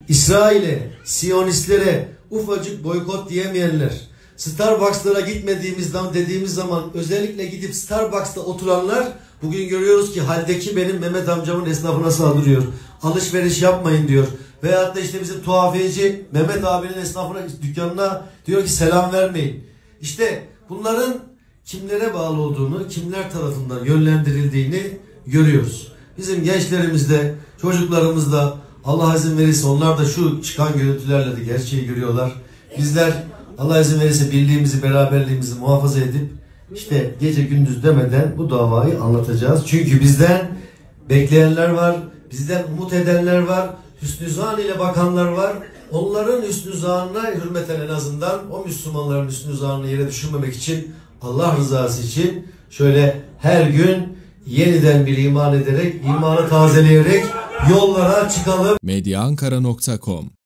İsrail'e, Siyonistlere ufacık boykot diyemeyenler, Starbucks'lara dediğimiz zaman özellikle gidip Starbucks'ta oturanlar bugün görüyoruz ki haldeki benim Mehmet amcamın esnafına saldırıyor. Alışveriş yapmayın diyor. Veyahut da işte bizim tuhafiyeci Mehmet abinin esnafına, dükkanına diyor ki selam vermeyin. İşte bunların kimlere bağlı olduğunu, kimler tarafından yönlendirildiğini görüyoruz. Bizim gençlerimizde, çocuklarımızda Allah izin verirse onlar da şu çıkan görüntülerle de gerçeği görüyorlar. Bizler Allah izin verirse birliğimizi, beraberliğimizi muhafaza edip işte gece gündüz demeden bu davayı anlatacağız. Çünkü bizden bekleyenler var, bizden umut edenler var, hüsnü zan ile bakanlar var. Onların hüsnü zanına hürmeten en azından o Müslümanların hüsnü zanını yere düşürmemek için, Allah rızası için şöyle her gün yeniden bir iman ederek, imanı tazeleyerek yollara çıkalım. Medyaankara.com